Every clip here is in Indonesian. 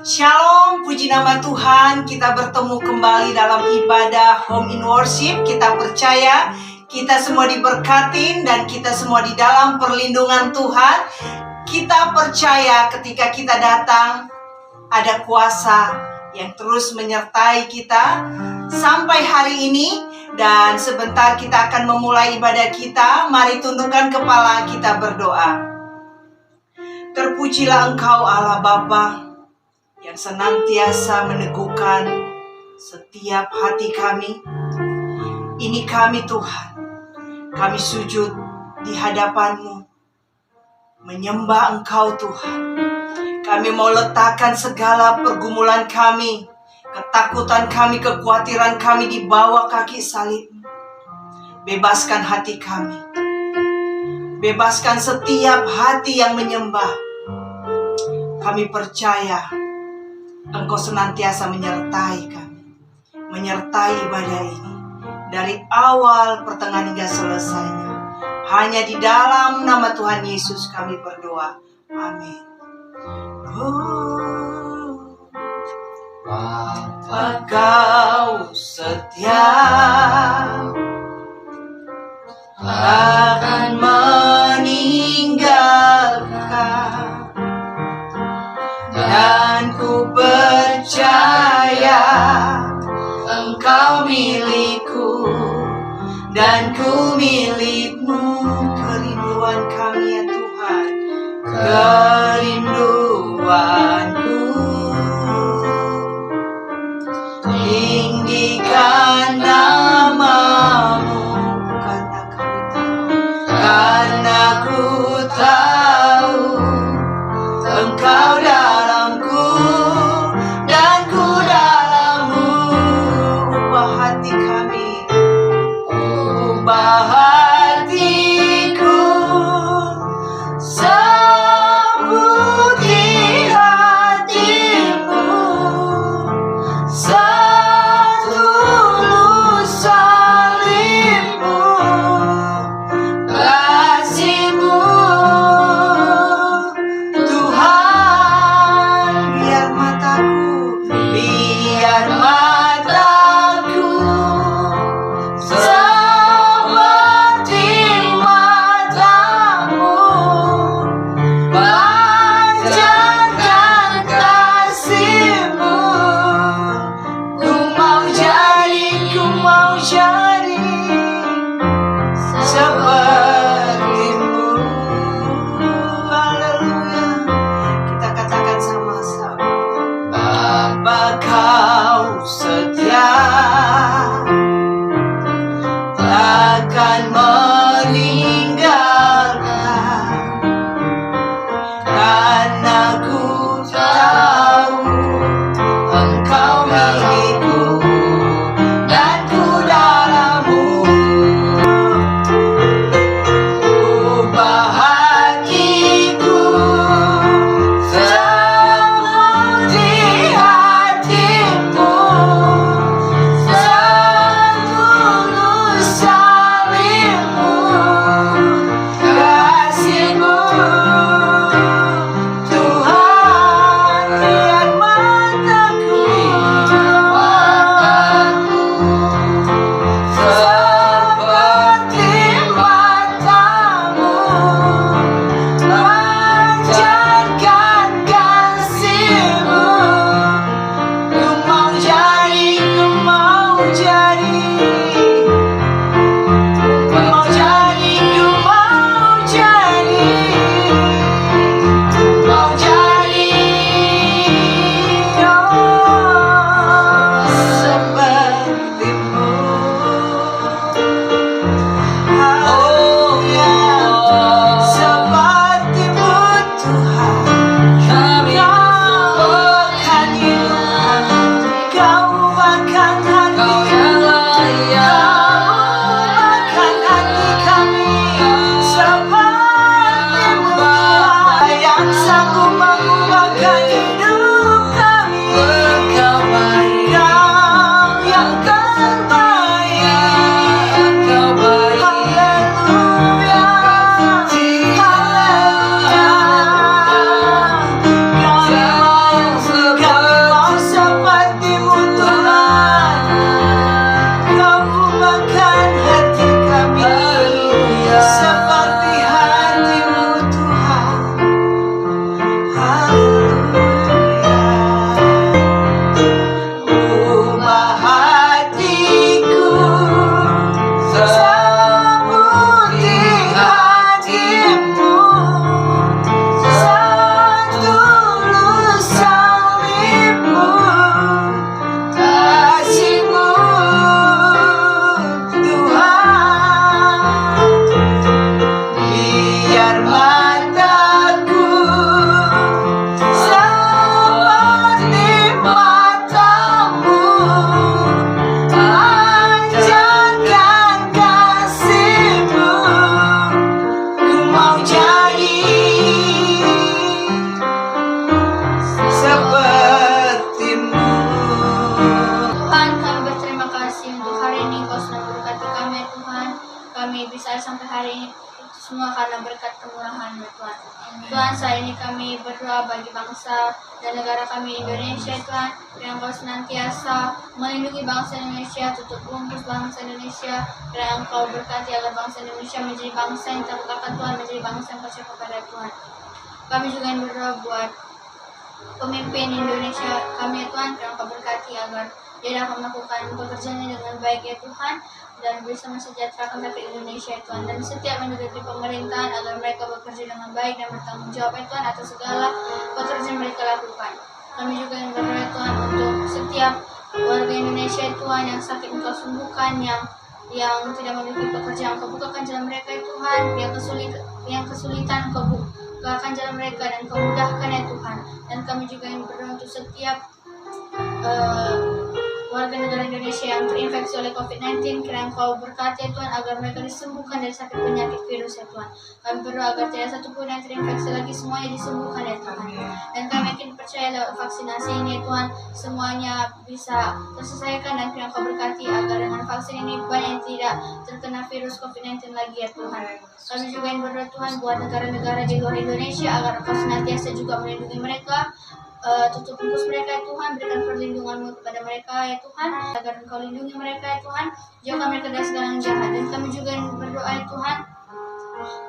Shalom, puji nama Tuhan. Kita bertemu kembali dalam ibadah Home in Worship. Kita percaya kita semua diberkatin dan kita semua di dalam perlindungan Tuhan. Kita percaya ketika kita datang ada kuasa yang terus menyertai kita sampai hari ini. Dan sebentar kita akan memulai ibadah kita. Mari tundukkan kepala, kita berdoa. Terpujilah Engkau Allah Bapa yang senantiasa meneguhkan setiap hati kami. Ini kami Tuhan, kami sujud di hadapan-Mu, menyembah Engkau Tuhan. Kami mau letakkan segala pergumulan kami, ketakutan kami, kekhawatiran kami di bawah kaki salib. Bebaskan hati kami, bebaskan setiap hati yang menyembah. Kami percaya Engkau senantiasa menyertai kami, menyertai ibadah ini dari awal, pertengahan hingga selesainya. Hanya di dalam nama Tuhan Yesus kami berdoa. Amin. Bapa Kau setia, akan meninggalkan. Dan ku percaya Engkau milikku dan ku milikmu. Kerinduan kami ya Tuhan, kerinduanku. Tinggikan namamu karena kami tahu, karena ku tahu Engkau dalamku dan ku dalammu. Ubah hati kami, ubah hatiku, sembuhkan semua karena berkat kemurahan-Mu Tuhan. Tuhan, saat ini kami berdoa bagi bangsa dan negara kami Indonesia Tuhan, yang Engkau senantiasa melindungi bangsa Indonesia, tutup bungkus bangsa Indonesia, dan Engkau berkati agar bangsa Indonesia menjadi bangsa yang takut akan Tuhan, menjadi bangsa yang percaya kepada Tuhan. Kami juga yang berdoa buat pemimpin Indonesia kami ya Tuhan, yang Engkau berkati agar dia dapat melakukan pekerjaannya dengan baik ya Tuhan, dan bisa mensejahterakan rakyat Indonesia ya Tuhan, dan setiap menduduki pemerintahan agar mereka bekerja dengan baik dan bertanggung jawab ya Tuhan atas segala pekerjaan mereka lakukan. Kami juga yang berdoa ya Tuhan untuk setiap warga Indonesia ya Tuhan yang sakit Engkau sembuhkan, yang tidak memiliki pekerjaan Engkau bukakan jalan mereka ya Tuhan, yang kesulitan Engkau bukakan jalan mereka dan Engkau mudahkan ya Tuhan. Dan kami juga yang berdoa untuk setiap warga negara Indonesia yang terinfeksi oleh COVID-19, kiranya Engkau berkati ya Tuhan agar mereka disembuhkan dari sakit penyakit virus ya Tuhan. Kami berdoa agar tidak satu pun yang terinfeksi lagi, semuanya disembuhkan ya Tuhan. Dan kami yakin percaya lewat vaksinasi ini ya Tuhan, semuanya bisa terselesaikan, dan kiranya Engkau berkati agar dengan vaksin ini banyak yang tidak terkena virus COVID-19 lagi ya Tuhan. Kami juga yang berdoa Tuhan buat negara-negara di luar Indonesia agar Engkau senantiasa juga melindungi mereka, tutup bungkus mereka ya Tuhan, berikan perlindungan-Mu kepada mereka ya Tuhan, agar Engkau lindungi mereka ya Tuhan, jauhkan mereka dari segala yang jahat. Dan kami juga berdoa ya Tuhan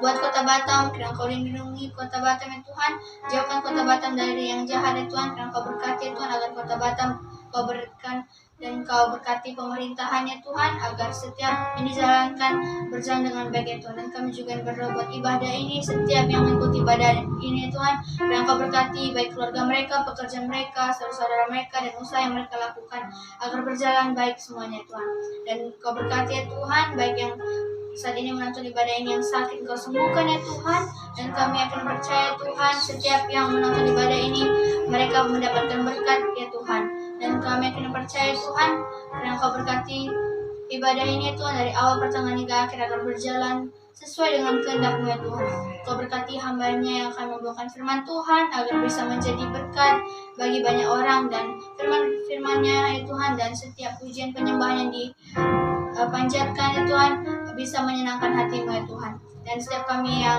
buat kota Batam, kiranya Engkau lindungi kota Batam ya Tuhan, jauhkan kota Batam dari yang jahat ya Tuhan, kiranya Engkau berkati ya Tuhan agar kota Batam Kau berikan dan Kau berkati pemerintahannya Tuhan, agar setiap ini dijalankan berjalan dengan baik ya Tuhan. Dan kami juga berdoa buat ibadah ini, setiap yang mengikuti ibadah ini Tuhan, dan Kau berkati baik keluarga mereka, pekerjaan mereka, saudara-saudara mereka, dan usaha yang mereka lakukan agar berjalan baik semuanya Tuhan. Dan Kau berkati ya Tuhan, baik yang saat ini menonton ibadah ini yang sakit Kau sembuhkan ya Tuhan. Dan kami akan percaya Tuhan, setiap yang menonton ibadah ini mereka mendapatkan berkat ya Tuhan. Dan kami akan percaya Tuhan, karena Kau berkati ibadah ini Tuhan dari awal pertengahan hingga akhir agar berjalan sesuai dengan kehendak-Mu ya Tuhan. Kau berkati hamba-Nya yang akan membawakan firman Tuhan agar bisa menjadi berkat bagi banyak orang, dan firman-Nya ya Tuhan, dan setiap pujian penyembahan yang dipanjatkan ya Tuhan bisa menyenangkan hati-Mu ya Tuhan. Dan setiap kami yang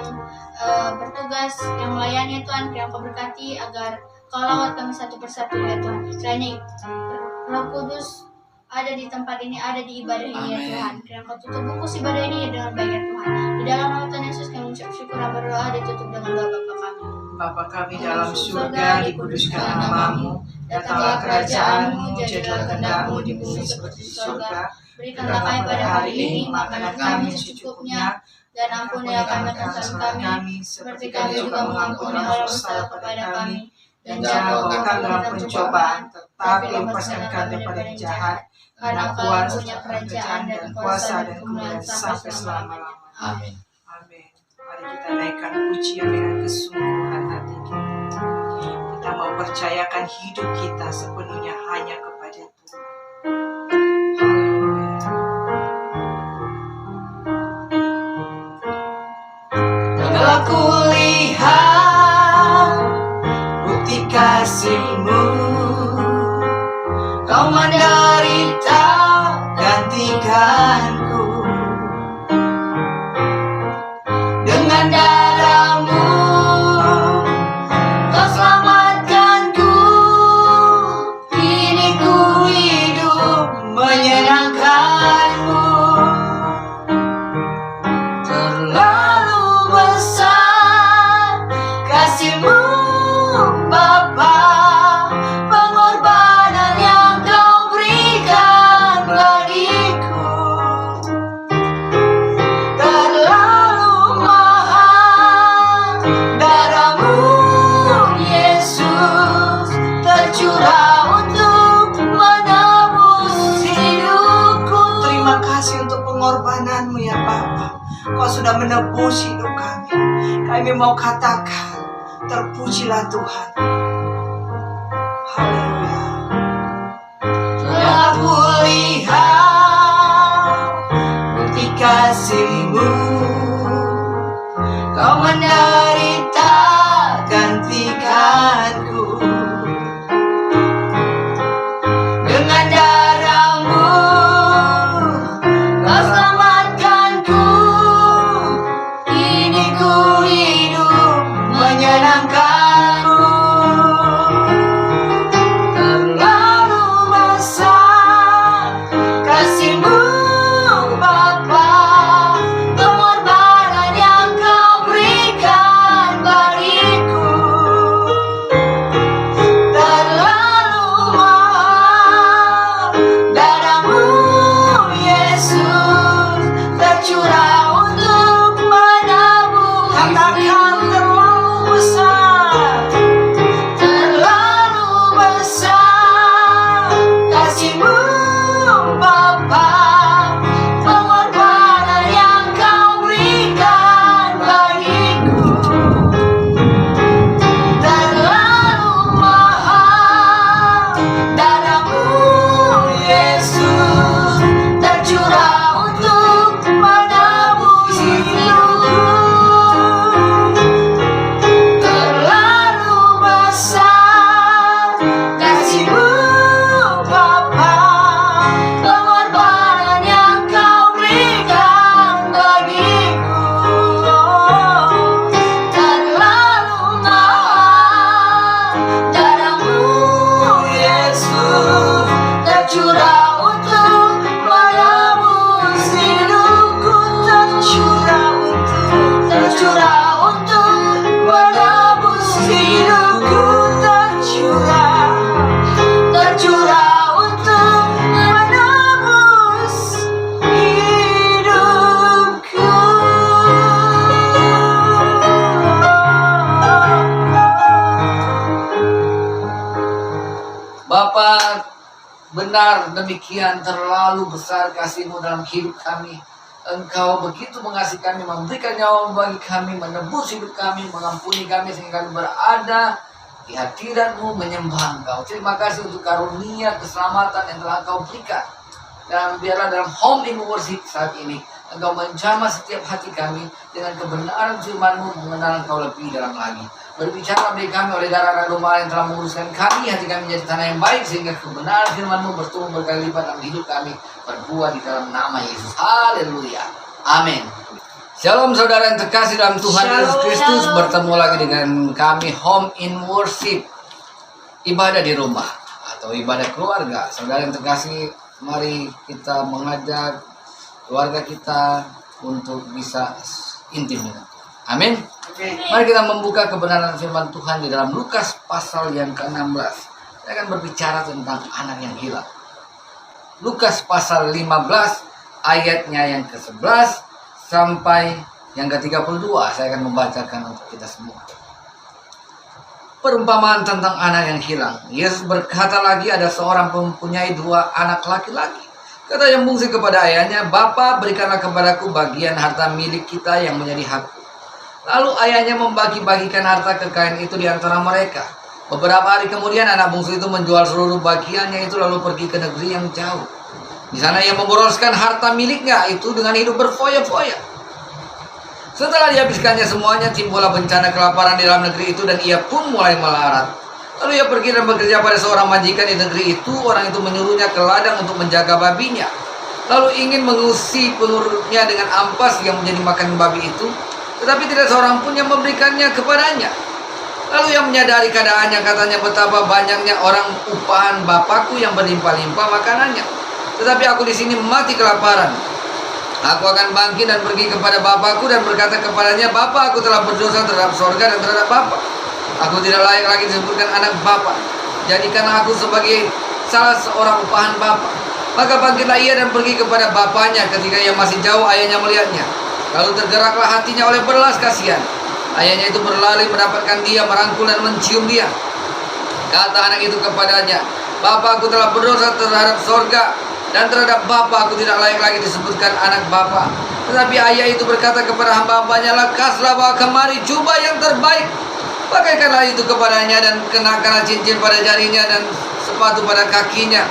bertugas, yang melayani ya Tuhan, kiranya Kau berkati agar Kau lawat kami satu persatu ya Tuhan. Kiranya Roh Kudus ada di tempat ini, ada di ibadah ini ya Tuhan. Kiranya Kau tutup bungkus ibadah ini dengan baik ya Tuhan. Di dalam nama Tuhan Yesus kami mengucap syukur dan berdoa, ditutup dengan doa Bapa kami. Bapa kami dalam surga, dikuduskan nama-Mu, datanglah kerajaan-Mu, jadilah kehendak-Mu di bumi seperti di surga. Berikanlah kami pada hari ini makanan kami secukupnya, dan ampunilah kami kesalahan kami, seperti kami juga mengampuni orang bersalah kepada kami. Dan jangan bawa kami dalam pencobaan, tetapi lepaskan kami daripada yang jahat. Karena Engkau punya kerajaan dan kuasa dan kemuliaan sampai selama-lamanya. Amin. Amin. Mari kita naikkan pujian dengan kesungguhan hati kita. Kita mau percayakan hidup kita sepenuhnya hanya kepada Tuhan. Telah kulihat bukti kasih-Mu, Kau menderita gantikanku. Dengan darah-Mu Kau selamatkanku. Kini ku hidup menyenangkan-Mu. Terlalu besar kasih-Mu Bapa, pengorbanan yang Kau berikan bagiku. Terlalu mahal darah-Mu Yesus, tercurah untuk menebus hidupku. Terima kasih untuk pengorbanan-Mu ya Bapa. Kau sudah menebus hidup kami. Kami mau katakan, terpujilah Tuhan. Haleluya. Telah kulihat bukti kasih-Mu, Kau menderita gantikanku. Dengan darah-Mu Kau selamatkanku. Kini Bapa, benar demikian terlalu besar kasih-Mu dalam hidup kami. Engkau begitu mengasihi kami, memberikan nyawa bagi kami, menebus hidup kami, mengampuni kami sehingga kami berada di hadirat-Mu menyembah Engkau. Terima kasih untuk karunia keselamatan yang telah Engkau berikan. Dan biarlah dalam Home in Worship saat ini Engkau menjamah setiap hati kami dengan kebenaran firman-Mu, mengenal Engkau lebih dalam lagi. Berbicara bagi kami oleh darah domba yang telah menguruskan kami, hati kami menjadi tanah yang baik, sehingga kebenaran firman-Mu bertumbuh berkali lipat dalam hidup kami, berbuah di dalam nama Yesus. Haleluya. Amin. Shalom saudara yang terkasih dalam Tuhan Yesus Kristus. Bertemu lagi dengan kami Home in Worship, ibadah di rumah atau ibadah keluarga. Saudara yang terkasih, mari kita mengajak keluarga kita untuk bisa intim dengan Tuhan. Amin. Mari kita membuka kebenaran firman Tuhan di dalam Lukas pasal yang ke-16. Saya akan berbicara tentang anak yang hilang. Lukas pasal 15 ayatnya yang ke-11 sampai yang ke-32. Saya akan membacakan untuk kita semua. Perumpamaan tentang anak yang hilang. Yesus berkata lagi, ada seorang mempunyai 2 anak laki-laki. Kata yang bungsu kepada ayahnya, "Bapa, berikanlah kepadaku bagian harta milik kita yang menjadi hakku." Lalu ayahnya membagi-bagikan harta kekayaan itu di antara mereka. Beberapa hari kemudian anak bungsu itu menjual seluruh bagiannya itu lalu pergi ke negeri yang jauh. Di sana ia memboroskan harta miliknya itu dengan hidup berfoya-foya. Setelah dihabiskannya semuanya, timbullah bencana kelaparan di dalam negeri itu dan ia pun mulai melarat. Lalu ia pergi dan bekerja pada seorang majikan di negeri itu. Orang itu menyuruhnya ke ladang untuk menjaga babinya. Lalu ingin mengusi penurutnya dengan ampas yang menjadi makan babi itu. Tetapi tidak seorang pun yang memberikannya kepadanya. Lalu ia menyadari keadaannya, katanya, betapa banyaknya orang upahan bapakku yang berlimpah-limpah makanannya. Tetapi aku di sini mati kelaparan. Aku akan bangkit dan pergi kepada bapakku dan berkata kepadanya, Bapa, aku telah berdosa terhadap sorga dan terhadap Bapa. Aku tidak layak lagi disebutkan anak Bapa. Jadikanlah aku sebagai salah seorang upahan Bapa. Maka bangkitlah ia dan pergi kepada bapaknya. Ketika ia masih jauh, ayahnya melihatnya. Lalu tergeraklah hatinya oleh belas kasihan. Ayahnya itu berlari mendapatkan dia, merangkul dan mencium dia. Kata anak itu kepadanya, Bapa, aku telah berdosa terhadap sorga dan terhadap Bapa. Aku tidak layak lagi disebutkan anak Bapa. Tetapi ayah itu berkata kepada hamba-hambanya, lekaslah bawa kemari jubah yang terbaik. Pakaikanlah itu kepadanya dan kenakanlah cincin pada jarinya dan sepatu pada kakinya.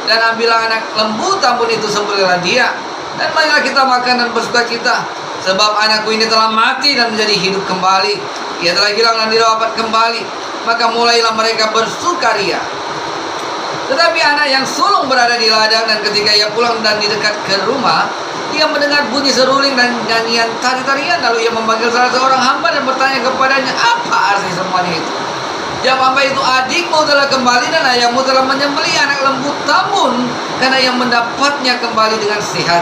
Dan ambillah anak lembu tambun itu, sembelihlah dia. Dan marilah kita makan dan bersukacita. Sebab anakku ini telah mati dan menjadi hidup kembali. Ia telah hilang dan didapat kembali. Maka mulailah mereka bersukaria. Tetapi anak yang sulung berada di ladang, dan ketika ia pulang dan di dekat ke rumah, ia mendengar bunyi seruling dan nyanyian tari-tarian. Lalu ia memanggil salah seorang hamba dan bertanya kepadanya, apa arti semuanya itu? Jawab hamba itu, adikmu telah kembali dan ayahmu telah menyembelih anak lembu tambun, karena ia mendapatnya kembali dengan sehat.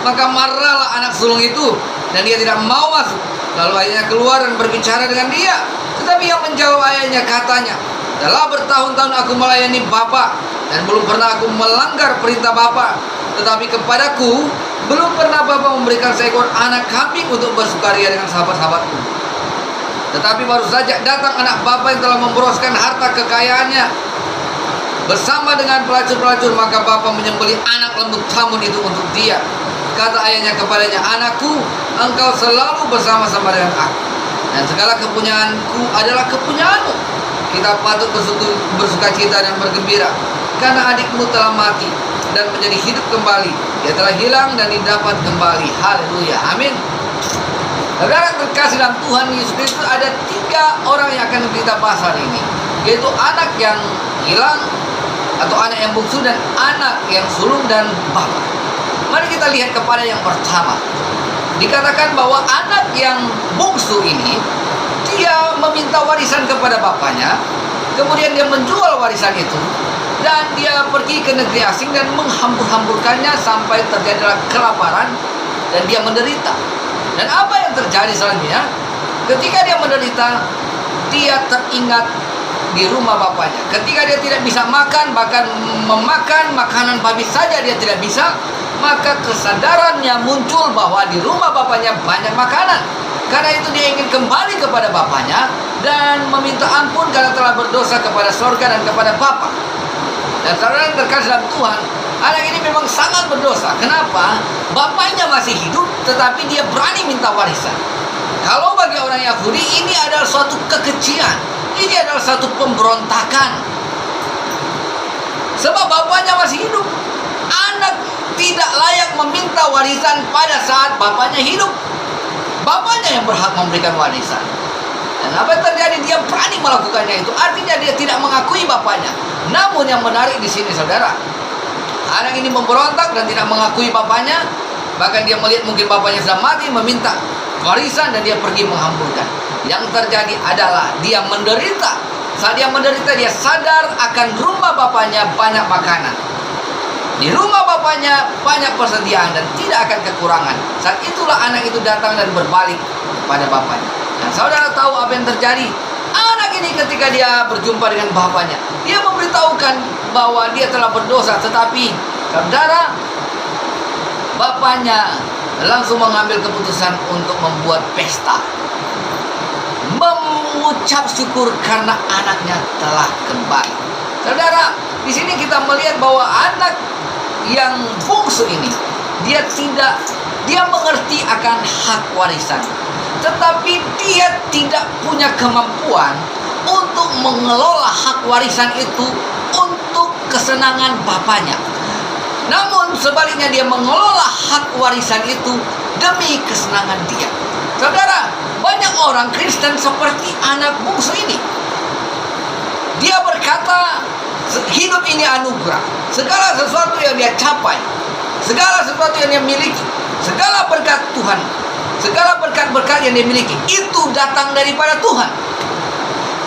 Maka marahlah anak sulung itu, dan dia tidak mau masuk. Lalu ayahnya keluar dan berbicara dengan dia. Tetapi yang menjawab ayahnya, katanya, telah bertahun-tahun aku melayani Bapa, dan belum pernah aku melanggar perintah Bapa. Tetapi kepadaku belum pernah Bapa memberikan seekor anak kambing untuk bersukaria dengan sahabat-sahabatku. Tetapi baru saja datang anak Bapa yang telah memboroskan harta kekayaannya bersama dengan pelacur-pelacur. Maka Bapa menyembelih anak lembu tambun itu untuk dia. Kata ayahnya kepadanya, anakku, engkau selalu bersama-sama dengan aku, dan segala kepunyaanku adalah kepunyaanmu. Kita patut bersukacita dan bergembira, karena adikmu telah mati dan menjadi hidup kembali. Dia telah hilang dan didapat kembali. Haleluya, amin. Saudara terkasih dalam Tuhan Yesus Kristus, ada 3 orang yang akan kita bahas hari ini, yaitu anak yang hilang atau anak yang bungsu, dan anak yang sulung dan bapa. Mari kita lihat kepada yang pertama. Dikatakan bahwa anak yang bungsu ini, dia meminta warisan kepada bapaknya, kemudian dia menjual warisan itu, dan dia pergi ke negeri asing dan menghambur-hamburkannya sampai terjadilah kelaparan dan dia menderita. Dan apa yang terjadi selanjutnya? Ketika dia menderita, dia teringat di rumah bapaknya. Ketika dia tidak bisa makan, bahkan memakan makanan babi saja dia tidak bisa, maka kesadarannya muncul bahwa di rumah bapaknya banyak makanan. Karena itu dia ingin kembali kepada bapaknya dan meminta ampun karena telah berdosa kepada sorga dan kepada Bapa. Dan saudara yang terkasih dalam Tuhan, anak ini memang sangat berdosa. Kenapa? Bapaknya masih hidup, tetapi dia berani minta warisan. Kalau bagi orang Yahudi, ini adalah suatu kekejian. Ini adalah suatu pemberontakan. Sebab bapaknya masih hidup. Anak tidak layak meminta warisan pada saat bapaknya hidup. Bapaknya yang berhak memberikan warisan. Dan apa yang terjadi? Dia berani melakukannya itu. Artinya dia tidak mengakui bapaknya. Namun yang menarik di sini, saudara, anak ini memberontak dan tidak mengakui bapaknya. Bahkan dia melihat mungkin bapaknya sudah mati, meminta warisan dan dia pergi menghamburkan. Yang terjadi adalah dia menderita. Saat dia menderita, dia sadar akan rumah bapaknya banyak makanan. Di rumah bapaknya banyak persediaan dan tidak akan kekurangan. Saat itulah anak itu datang dan berbalik kepada bapaknya. Dan saudara tahu apa yang terjadi? Anak ini ketika dia berjumpa dengan bapaknya, dia memberitahukan bahwa dia telah berdosa. Tetapi saudara, bapaknya langsung mengambil keputusan untuk membuat pesta, mengucap syukur karena anaknya telah kembali. Saudara, di sini kita melihat bahwa anak yang bungsu ini, dia mengerti akan hak warisan, tetapi dia tidak punya kemampuan untuk mengelola hak warisan itu untuk kesenangan bapaknya. Namun sebaliknya dia mengelola hak warisan itu demi kesenangan dia. Saudara, banyak orang Kristen seperti anak bungsu ini. Dia berkata, hidup ini anugerah. Segala sesuatu yang dia capai, segala sesuatu yang dia miliki, segala berkat Tuhan, segala berkat-berkat yang dia miliki, itu datang daripada Tuhan.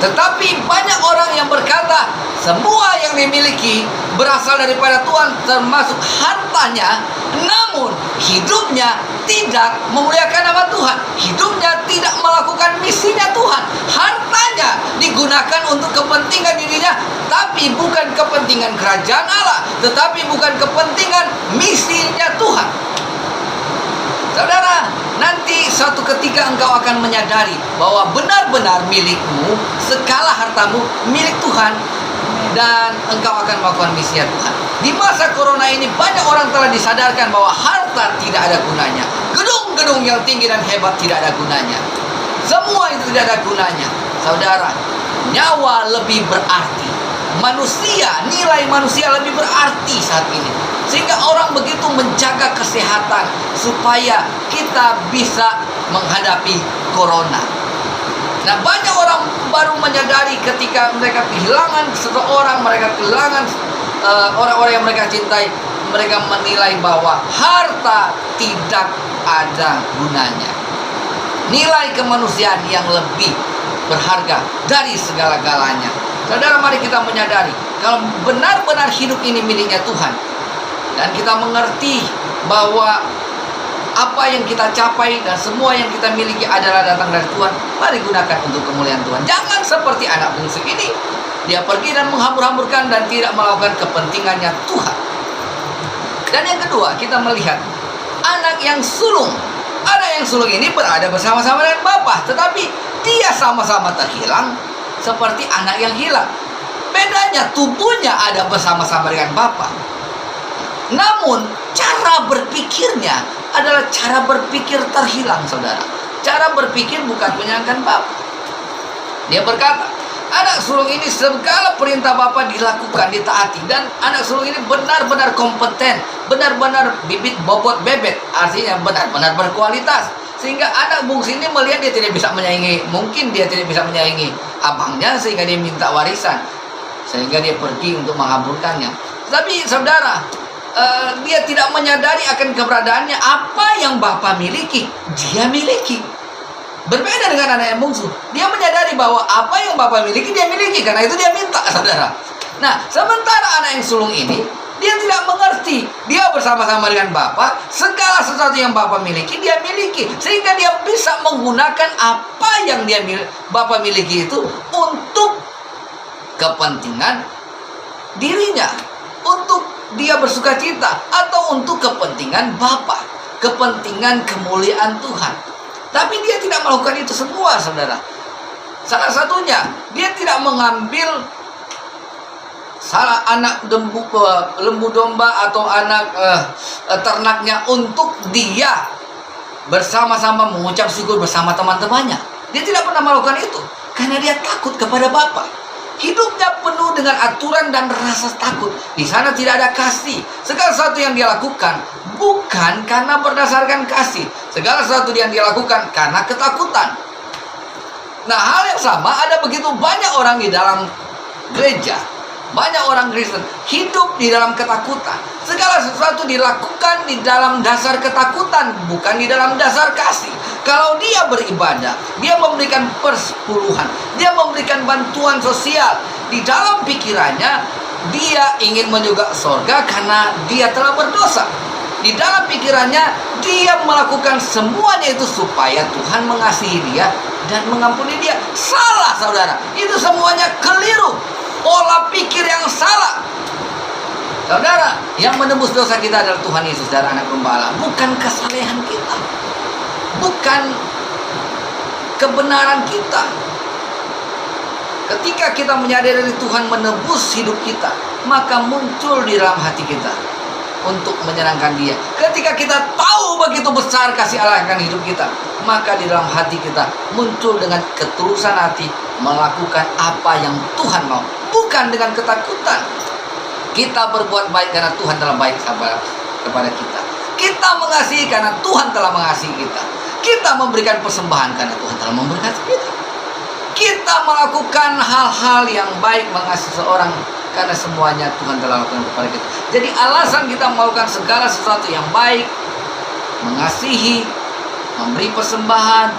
Tetapi banyak orang yang berkata, semua yang dimiliki berasal daripada Tuhan, termasuk hartanya. Namun hidupnya tidak memuliakan nama Tuhan. Hidupnya tidak melakukan misinya Tuhan. Hartanya digunakan untuk kepentingan dirinya, tapi bukan kepentingan kerajaan Allah, tetapi bukan kepentingan misinya Tuhan. Saudara, nanti suatu ketika engkau akan menyadari bahwa benar-benar milikmu, segala hartamu milik Tuhan, dan engkau akan melakukan misi Tuhan. Di masa corona ini banyak orang telah disadarkan bahwa harta tidak ada gunanya. Gedung-gedung yang tinggi dan hebat tidak ada gunanya. Semua itu tidak ada gunanya. Saudara, nyawa lebih berarti. Manusia, nilai manusia lebih berarti saat ini. Sehingga orang begitu menjaga kesehatan supaya kita bisa menghadapi corona. Nah, banyak orang baru menyadari ketika mereka kehilangan seseorang, mereka kehilangan orang-orang yang mereka cintai, mereka menilai bahwa harta tidak ada gunanya. Nilai kemanusiaan yang lebih berharga dari segala-galanya. Saudara, mari kita menyadari kalau benar-benar hidup ini miliknya Tuhan, dan kita mengerti bahwa apa yang kita capai dan semua yang kita miliki adalah datang dari Tuhan, mari gunakan untuk kemuliaan Tuhan. Jangan seperti anak bungsu ini, dia pergi dan menghambur-hamburkan dan tidak melakukan kepentingannya Tuhan. Dan yang kedua, kita melihat anak yang sulung. Anak yang sulung ini berada bersama-sama dengan Bapa, tetapi dia sama-sama terhilang seperti anak yang hilang. Bedanya, tubuhnya ada bersama-sama dengan Bapa, namun cara berpikirnya adalah cara berpikir terhilang, saudara. Cara berpikir bukan menyenangkan Bapa. Dia berkata, anak sulung ini segala perintah Bapa dilakukan, ditaati. Dan anak sulung ini benar-benar kompeten, benar-benar bibit bobot bebet. Artinya benar-benar berkualitas. Sehingga anak bungsu ini melihat dia tidak bisa menyaingi, mungkin dia tidak bisa menyaingi abangnya, sehingga dia minta warisan. Sehingga dia pergi untuk menghamburkannya. Tapi saudara, dia tidak menyadari akan keberadaannya. Apa yang Bapa miliki, dia miliki. Berbeda dengan anak yang bungsu, dia menyadari bahwa apa yang Bapa miliki, dia miliki. Karena itu dia minta, saudara. Nah, sementara anak yang sulung ini, dia tidak mengerti. Dia bersama-sama dengan Bapa, segala sesuatu yang Bapa miliki, dia miliki. Sehingga dia bisa menggunakan apa yang Bapa miliki itu untuk kepentingan dirinya, untuk dia bersuka cita, atau untuk kepentingan Bapa, kepentingan kemuliaan Tuhan. Tapi dia tidak melakukan itu semua, saudara. Salah satunya, dia tidak mengambil salah anak lembu domba atau anak ternaknya untuk dia bersama-sama mengucap syukur bersama teman-temannya. Dia tidak pernah melakukan itu karena dia takut kepada Bapa. Hidupnya penuh dengan aturan dan rasa takut. Di sana tidak ada kasih. Segala sesuatu yang dia lakukan bukan karena berdasarkan kasih. Segala sesuatu yang dia lakukan karena ketakutan. Nah, hal yang sama ada begitu banyak orang di dalam gereja. Banyak orang Kristen hidup di dalam ketakutan. Segala sesuatu dilakukan di dalam dasar ketakutan, bukan di dalam dasar kasih. Kalau dia beribadah, dia memberikan persepuluhan, dia memberikan bantuan sosial, di dalam pikirannya dia ingin menyugak sorga karena dia telah berdosa. Di dalam pikirannya dia melakukan semuanya itu supaya Tuhan mengasihi dia dan mengampuni dia. Salah, saudara. Itu semuanya keliru. Pola pikir yang salah. Saudara, yang menebus dosa kita adalah Tuhan Yesus dan Anak Gembala, bukan kesalehan kita, bukan kebenaran kita. Ketika kita menyadari Tuhan menebus hidup kita, maka muncul di dalam hati kita untuk menyenangkan Dia. Ketika kita tahu begitu besar kasih Allah akan hidup kita, maka di dalam hati kita muncul dengan ketulusan hati melakukan apa yang Tuhan mau, bukan dengan ketakutan. Kita berbuat baik karena Tuhan telah baik kepada kita. Kita mengasihi karena Tuhan telah mengasihi kita. Kita memberikan persembahan karena Tuhan telah memberkati kita. Kita melakukan hal-hal yang baik, mengasihi seorang karena semuanya Tuhan telah lakukan kepada kita. Jadi alasan kita melakukan segala sesuatu yang baik, mengasihi, memberi persembahan,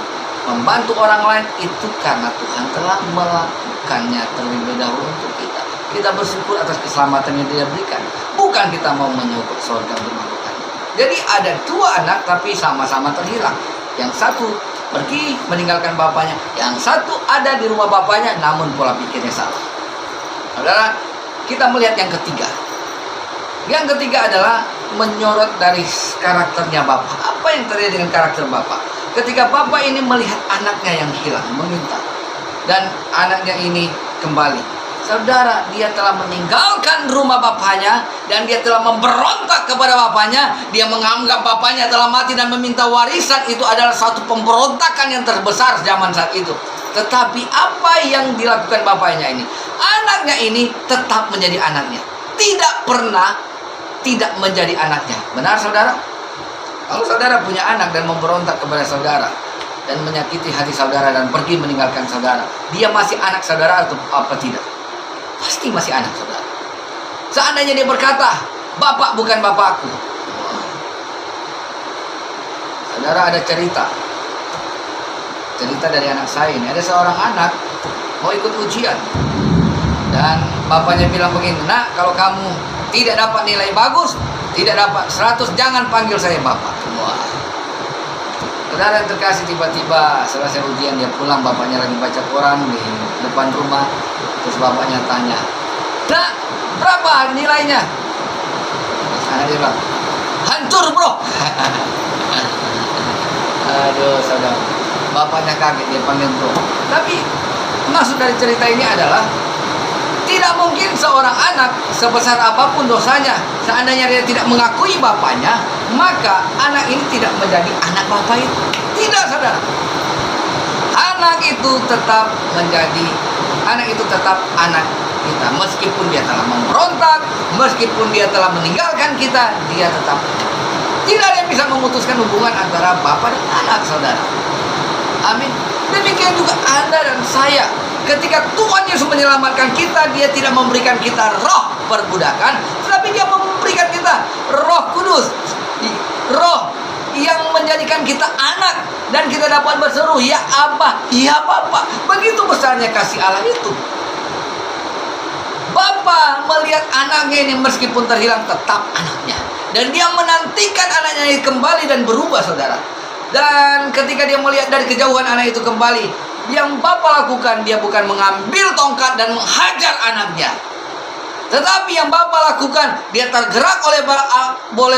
membantu orang lain, itu karena Tuhan telah melakukannya terlebih dahulu untuk kita. Kita bersyukur atas keselamatan yang Dia berikan, bukan kita mau menyukur surga untuk melakukannya. Jadi ada dua anak tapi sama-sama terhilang. Yang satu pergi meninggalkan bapaknya, yang satu ada di rumah bapaknya namun pola pikirnya salah. Saudara, kita melihat yang ketiga. Yang ketiga adalah menyorot dari karakternya bapak. Apa yang terjadi dengan karakter bapak? Ketika bapak ini melihat anaknya yang hilang, meminta, dan anaknya ini kembali. Saudara, dia telah meninggalkan rumah bapaknya dan dia telah memberontak kepada bapaknya. Dia menganggap bapaknya telah mati dan meminta warisan. Itu adalah satu pemberontakan yang terbesar zaman saat itu. Tetapi apa yang dilakukan bapaknya ini? Anaknya ini tetap menjadi anaknya. Tidak pernah tidak menjadi anaknya. Benar, saudara? Kalau saudara punya anak dan memberontak kepada saudara dan menyakiti hati saudara dan pergi meninggalkan saudara, dia masih anak saudara atau apa tidak? Pasti masih anak saudara. Seandainya dia berkata, "Bapak bukan bapakku." Saudara, ada cerita dari anak saya ini. Ada seorang anak mau ikut ujian dan bapaknya bilang begini, "Nak, kalau kamu tidak dapat nilai bagus, tidak dapat 100, jangan panggil saya bapak." Wah. Saudara yang terkasih, tiba-tiba selesai ujian dia pulang, bapaknya lagi baca koran di depan rumah. Terus bapaknya tanya, "Nak, berapa nilainya?" Terus anak dia bilang, "Hancur, bro." Aduh, saudara. Bapaknya kaget, dia panggil bro. Tapi maksud dari cerita ini adalah tidak mungkin seorang anak sebesar apapun dosanya, seandainya dia tidak mengakui bapaknya, maka anak ini tidak menjadi anak bapak itu. Tidak, saudara. Anak itu tetap anak kita. Meskipun dia telah memberontak, meskipun dia telah meninggalkan kita, dia tetap. Tidak ada yang bisa memutuskan hubungan antara bapak dan anak, saudara. Amin. Demikian juga Anda dan saya. Ketika Tuhan Yesus menyelamatkan kita, Dia tidak memberikan kita roh perbudakan, tetapi Dia memberikan kita Roh Kudus, roh yang menjadikan kita anak, dan kita dapat berseru, "Ya Abba, ya Bapa." Begitu besarnya kasih Allah itu. Bapa melihat anaknya ini meskipun terhilang tetap anaknya, dan dia menantikan anaknya ini kembali dan berubah, saudara. Dan ketika dia melihat dari kejauhan anak itu kembali, yang Bapa lakukan, dia bukan mengambil tongkat dan menghajar anaknya, tetapi yang Bapa lakukan, dia tergerak oleh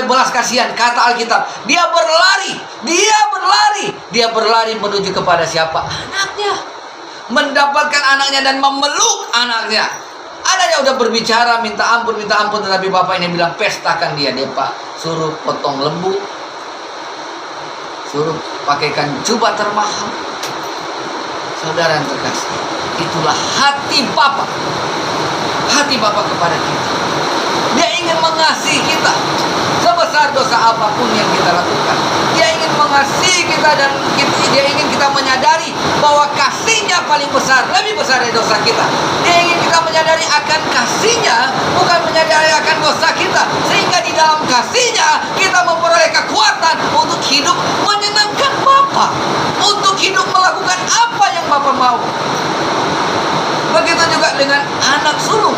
belas kasihan. Kata Alkitab, dia berlari menuju kepada siapa? Anaknya. Mendapatkan anaknya dan memeluk anaknya. Anaknya udah berbicara minta ampun, tetapi bapak ini bilang pestakan dia. Dia Pak suruh potong lembu, suruh pakaikan jubah termahal. Saudara yang terkasih, itulah hati Bapa. Hati Bapa kepada kita. Dia ingin mengasihi kita sebesar dosa apapun yang kita lakukan. Dia ingin mengasihi kita dan dia ingin kita menyadari bahwa kasihnya paling besar, lebih besar dari dosa kita. Dia ingin kita menyadari akan kasihnya, bukan menyadari akan dosa kita. Sehingga di dalam kasihnya kita memperoleh kekuatan untuk hidup menyenangkan Bapa, untuk hidup melakukan apa yang Bapa mau. Begitu juga dengan anak sulung.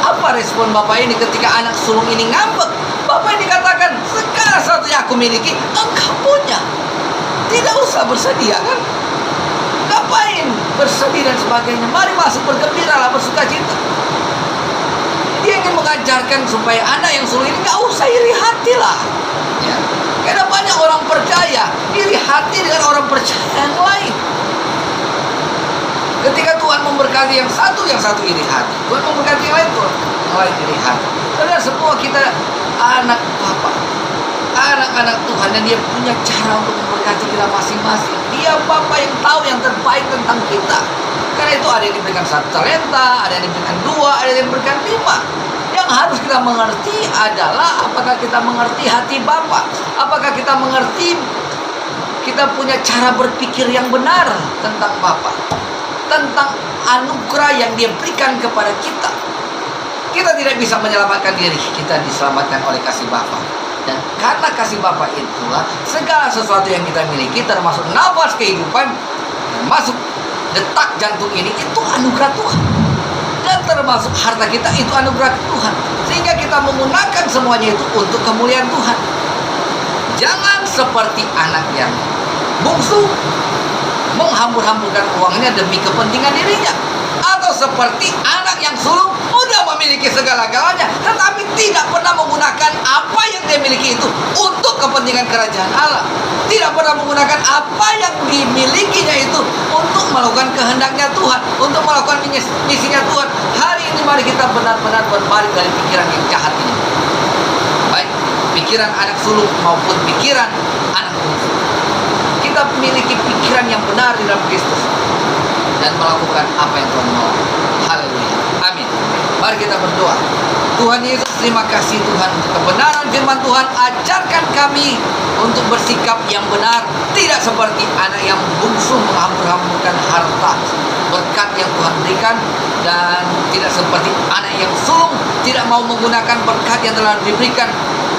Apa respon Bapak ini ketika anak sulung ini ngambek? Bapak ini katakan, segala sesuatu yang aku miliki, engkau punya. Tidak usah bersedih, kan? Ngapain bersedih dan sebagainya? Mari masuk, bergembiralah, bersuka cita. Dia ingin mengajarkan supaya anak yang sulung ini gak usah iri hati lah. Ya. Karena banyak orang percaya iri hati dengan orang percaya yang lain. Ketika Tuhan memberkati yang satu iri hati. Tuhan memberkati yang lain iri hati. Karena semua kita anak Bapa, anak-anak Tuhan, dan Dia punya cara untuk memberkati kita masing-masing. Dia Bapa yang tahu yang terbaik tentang kita. Karena itu ada yang diberikan 1 talenta, ada yang diberikan 2, ada yang diberikan 5. Yang harus kita mengerti adalah apakah kita mengerti hati Bapa, apakah kita mengerti, kita punya cara berpikir yang benar tentang Bapa, tentang anugerah yang Dia berikan kepada kita. Kita tidak bisa menyelamatkan diri, kita diselamatkan oleh kasih Bapa. Dan karena kasih Bapa itulah segala sesuatu yang kita miliki, termasuk nafas kehidupan, termasuk detak jantung ini, itu anugerah Tuhan. Dan termasuk harta kita, itu anugerah Tuhan. Sehingga kita menggunakan semuanya itu untuk kemuliaan Tuhan. Jangan seperti anak yang bungsu menghambur-hamburkan uangnya demi kepentingan dirinya, atau seperti anak yang sulung sudah memiliki segala-galanya tetapi tidak pernah menggunakan apa yang dia miliki itu untuk kepentingan kerajaan Allah, tidak pernah menggunakan apa yang dimilikinya itu untuk melakukan kehendaknya Tuhan, untuk melakukan misinya Tuhan. Hari ini mari kita benar-benar berbalik dari pikiran yang jahat ini, baik pikiran anak sulung maupun pikiran anak bungsu. Kita memiliki pikiran yang benar di dalam Kristus dan melakukan apa yang Tuhan mau. Haleluya. Amin. Mari kita berdoa. Tuhan Yesus, terima kasih Tuhan untuk kebenaran firman Tuhan. Ajarkan kami untuk bersikap yang benar, tidak seperti anak yang bungsu menghambur-hamburkan harta berkat yang Tuhan berikan, dan tidak seperti anak yang sulung tidak mau menggunakan berkat yang telah diberikan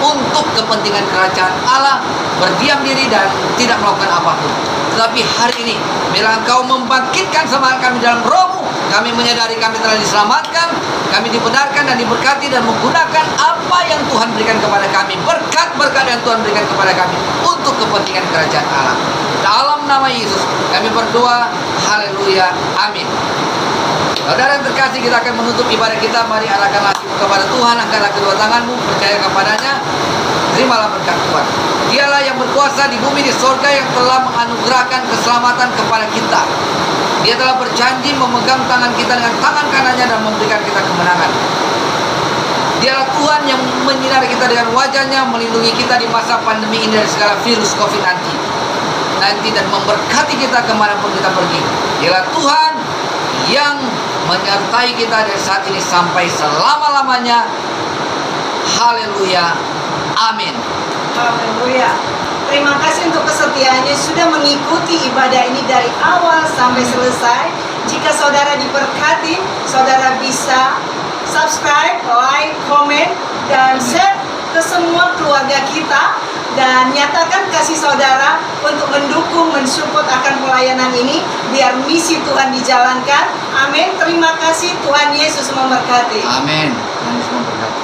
untuk kepentingan kerajaan Allah, berdiam diri dan tidak melakukan apapun. Tetapi hari ini, bila Engkau membangkitkan semangat kami dalam Roh-Mu, kami menyadari kami telah diselamatkan, kami dibenarkan dan diberkati dan menggunakan apa yang Tuhan berikan kepada kami, berkat-berkat yang Tuhan berikan kepada kami untuk kepentingan kerajaan Allah. Dalam nama Yesus kami berdoa. Haleluya. Amin. Saudara yang terkasih, kita akan menutup ibadah kita. Mari arahkan hatimu kepada Tuhan, angkatlah kedua tanganmu, percaya kepadanya, terimalah berkat Tuhan. Dialah yang berkuasa di bumi di sorga, yang telah menganugerahkan keselamatan kepada kita. Dia telah berjanji memegang tangan kita dengan tangan kanannya dan memberikan kita kemenangan. Dialah Tuhan yang menyinari kita dengan wajahnya, melindungi kita di masa pandemi ini dari segala virus COVID-19 dan memberkati kita kemanapun kita pergi. Dialah Tuhan yang menyertai kita dari saat ini sampai selama-lamanya. Haleluya. Amin. Haleluya. Terima kasih untuk kesetiaannya sudah mengikuti ibadah ini dari awal sampai selesai. Jika saudara diberkati, saudara bisa subscribe, like, komen, dan share ke semua keluarga kita. Dan nyatakan kasih saudara untuk mendukung, mensupport akan pelayanan ini, biar misi Tuhan dijalankan. Amin. Terima kasih. Tuhan Yesus memberkati. Amin. Tuhan Yesus memberkati.